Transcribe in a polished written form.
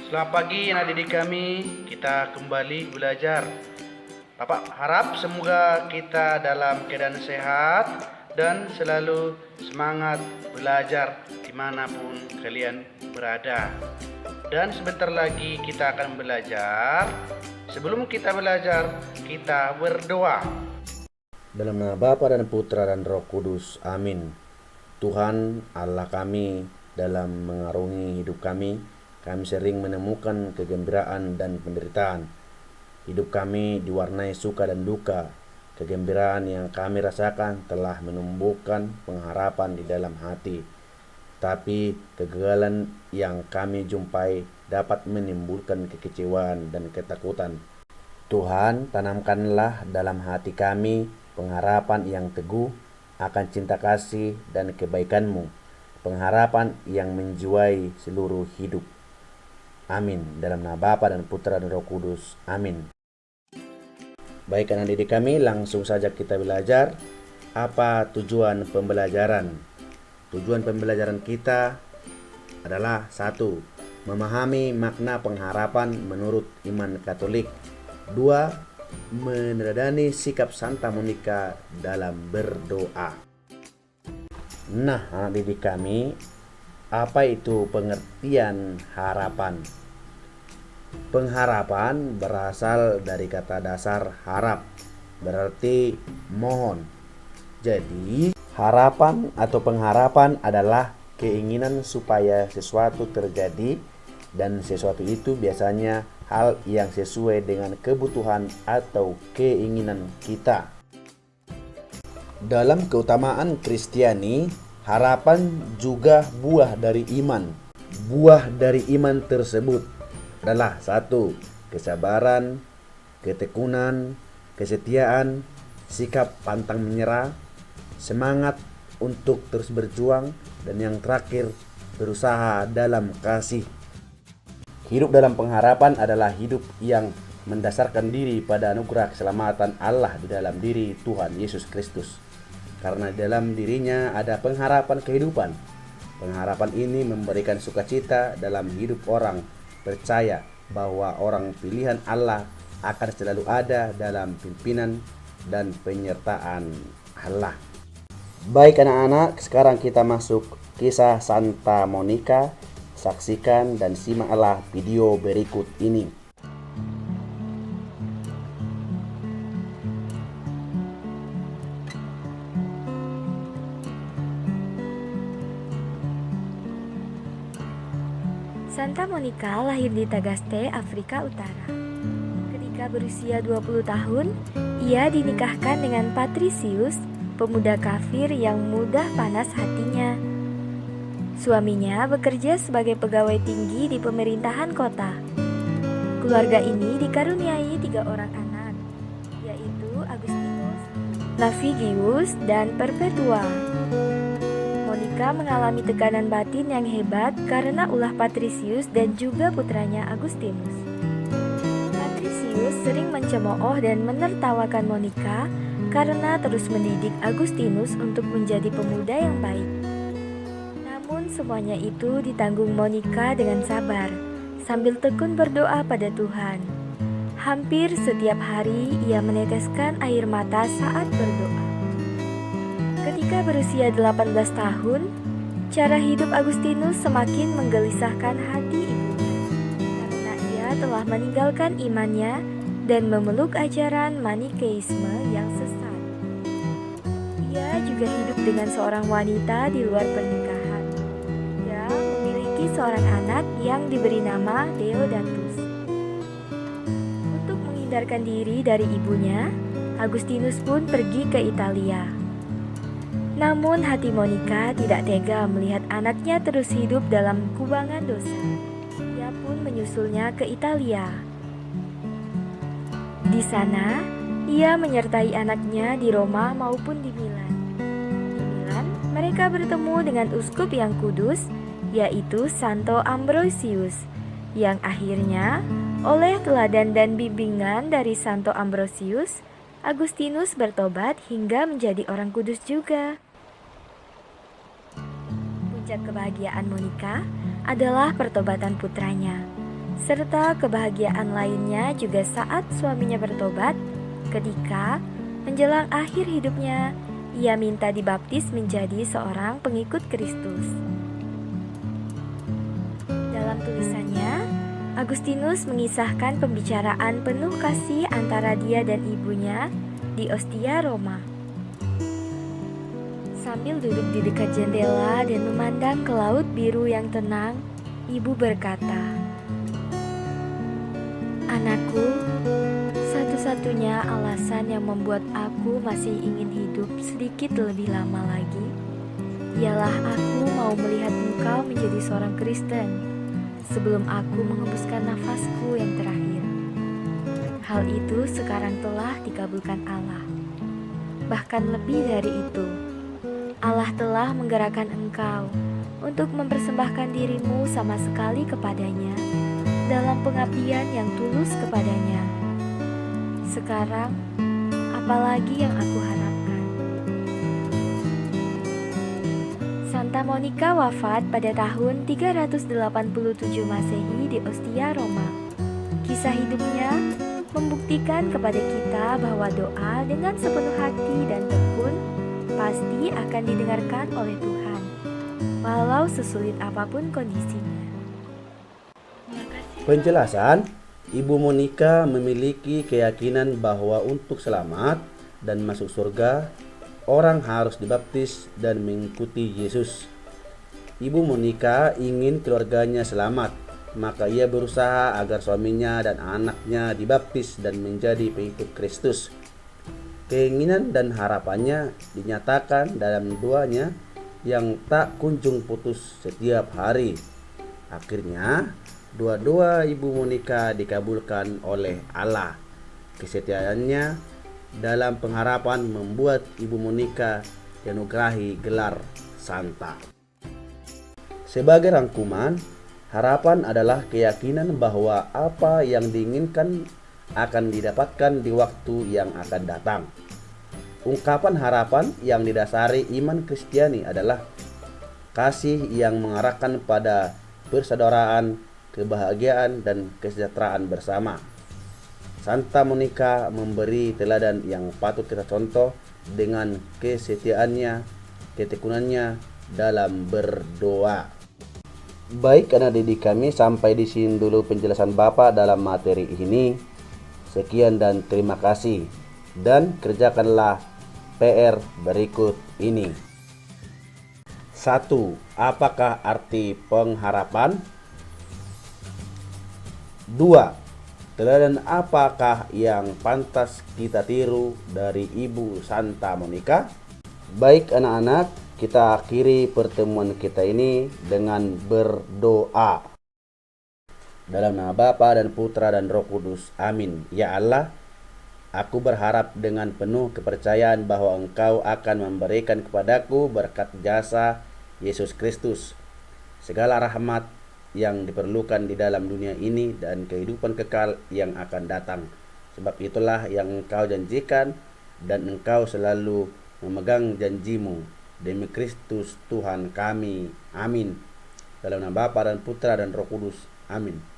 Selamat pagi anak didik kami, kita kembali belajar. Bapak harap semoga kita dalam keadaan sehat dan selalu semangat belajar dimanapun kalian berada. Dan sebentar lagi kita akan belajar. Sebelum kita belajar, kita berdoa. Dalam nama Bapa dan Putra dan Roh Kudus, amin. Tuhan Allah kami, dalam mengarungi hidup kami sering menemukan kegembiraan dan penderitaan. Hidup kami diwarnai suka dan duka. Kegembiraan yang kami rasakan telah menumbuhkan pengharapan di dalam hati. Tapi kegagalan yang kami jumpai dapat menimbulkan kekecewaan dan ketakutan. Tuhan, tanamkanlah dalam hati kami pengharapan yang teguh akan cinta kasih dan kebaikan-Mu, pengharapan yang menjiwai seluruh hidup. Amin. Dalam nama Bapa dan Putra dan Roh Kudus. Amin. Baik anak didik kami, langsung saja kita belajar. Apa tujuan pembelajaran? Tujuan pembelajaran kita adalah 1. Memahami makna pengharapan menurut iman Katolik. 2. Meneladani sikap Santa Monica dalam berdoa. Nah, anak didik kami, apa itu pengertian harapan? Pengharapan berasal dari kata dasar harap, berarti mohon. Jadi, harapan atau pengharapan adalah keinginan supaya sesuatu terjadi, dan sesuatu itu biasanya hal yang sesuai dengan kebutuhan atau keinginan kita. Dalam keutamaan Kristiani, harapan juga buah dari iman. Buah dari iman tersebut adalah 1. Kesabaran, ketekunan, kesetiaan, sikap pantang menyerah, semangat untuk terus berjuang, dan yang terakhir, berusaha dalam kasih. Hidup dalam pengharapan adalah hidup yang mendasarkan diri pada anugerah keselamatan Allah di dalam diri Tuhan Yesus Kristus. Karena dalam dirinya ada pengharapan kehidupan. Pengharapan ini memberikan sukacita dalam hidup orang percaya bahwa orang pilihan Allah akan selalu ada dalam pimpinan dan penyertaan Allah. Baik anak-anak, sekarang kita masuk kisah Santa Monica. Saksikan dan simaklah video berikut ini. Santa Monica lahir di Tagaste, Afrika Utara. Ketika berusia 20 tahun, ia dinikahkan dengan Patricius, pemuda kafir yang mudah panas hatinya. Suaminya bekerja sebagai pegawai tinggi di pemerintahan kota. Keluarga ini dikaruniai 3 orang anak, yaitu Agustinus, Navigius, dan Perpetua. Monica mengalami tekanan batin yang hebat karena ulah Patricius dan juga putranya Agustinus. Patricius sering mencemooh dan menertawakan Monica karena terus mendidik Agustinus untuk menjadi pemuda yang baik. Namun semuanya itu ditanggung Monica dengan sabar, sambil tekun berdoa pada Tuhan. Hampir setiap hari ia meneteskan air mata saat berdoa. Ketika berusia 18 tahun, cara hidup Agustinus semakin menggelisahkan hati ibunya karena ia telah meninggalkan imannya dan memeluk ajaran Manikeisme yang sesat. Ia juga hidup dengan seorang wanita di luar pernikahan. Ia memiliki seorang anak yang diberi nama Deodatus. Untuk menghindarkan diri dari ibunya, Agustinus pun pergi ke Italia. Namun hati Monica tidak tega melihat anaknya terus hidup dalam kubangan dosa. Ia pun menyusulnya ke Italia. Di sana, ia menyertai anaknya di Roma maupun di Milan. Di Milan, mereka bertemu dengan uskup yang kudus, yaitu Santo Ambrosius, yang akhirnya oleh teladan dan bimbingan dari Santo Ambrosius, Agustinus bertobat hingga menjadi orang kudus juga. Puncak kebahagiaan Monica adalah pertobatan putranya. serta kebahagiaan lainnya juga saat suaminya bertobat ketika menjelang akhir hidupnya ia minta dibaptis menjadi seorang pengikut Kristus. Dalam tulisannya, Agustinus mengisahkan pembicaraan penuh kasih antara dia dan ibunya di Ostia, Roma. Sambil duduk di dekat jendela dan memandang ke laut biru yang tenang, ibu berkata, "Anakku, satu-satunya alasan yang membuat aku masih ingin hidup sedikit lebih lama lagi ialah aku mau melihat engkau menjadi seorang Kristen sebelum aku mengembuskan nafasku yang terakhir. Hal itu sekarang telah dikabulkan Allah. Bahkan lebih dari itu, Allah telah menggerakkan engkau untuk mempersembahkan dirimu sama sekali kepadanya dalam pengabdian yang tulus kepadanya. Sekarang, apalagi yang aku harapkan?" Santa Monica wafat pada tahun 387 Masehi di Ostia, Roma. Kisah hidupnya membuktikan kepada kita bahwa doa dengan sepenuh hati dan tekun pasti akan didengarkan oleh Tuhan, walau sesulit apapun kondisinya. Penjelasan, Ibu Monica memiliki keyakinan bahwa untuk selamat dan masuk surga, orang harus dibaptis dan mengikuti Yesus. Ibu Monica ingin keluarganya selamat, maka ia berusaha agar suaminya dan anaknya dibaptis dan menjadi pengikut Kristus. Keinginan dan harapannya dinyatakan dalam doanya yang tak kunjung putus setiap hari. Akhirnya, doa-doa Ibu Monica dikabulkan oleh Allah. Kesetiaannya dalam pengharapan membuat Ibu Monica dianugerahi gelar Santa. Sebagai rangkuman, harapan adalah keyakinan bahwa apa yang diinginkan akan didapatkan di waktu yang akan datang. Ungkapan harapan yang didasari iman Kristiani adalah kasih yang mengarahkan pada persaudaraan, kebahagiaan, dan kesejahteraan bersama. Santa Monica memberi teladan yang patut kita contoh dengan kesetiaannya, ketekunannya dalam berdoa. Baik anak didik kami, sampai di sini dulu penjelasan Bapak dalam materi ini. Sekian dan terima kasih. Dan kerjakanlah PR berikut ini. 1. Apakah arti pengharapan? 2. Teladan apakah yang pantas kita tiru dari Ibu Santa Monica? Baik anak-anak, kita akhiri pertemuan kita ini dengan berdoa. Dalam nama Bapa dan Putra dan Roh Kudus. Amin. Ya Allah, aku berharap dengan penuh kepercayaan bahwa Engkau akan memberikan kepadaku berkat jasa Yesus Kristus segala rahmat yang diperlukan di dalam dunia ini dan kehidupan kekal yang akan datang. Sebab itulah yang Engkau janjikan dan Engkau selalu memegang janjimu. Demi Kristus Tuhan kami. Amin. Dalam nama Bapa dan Putra dan Roh Kudus. Amin.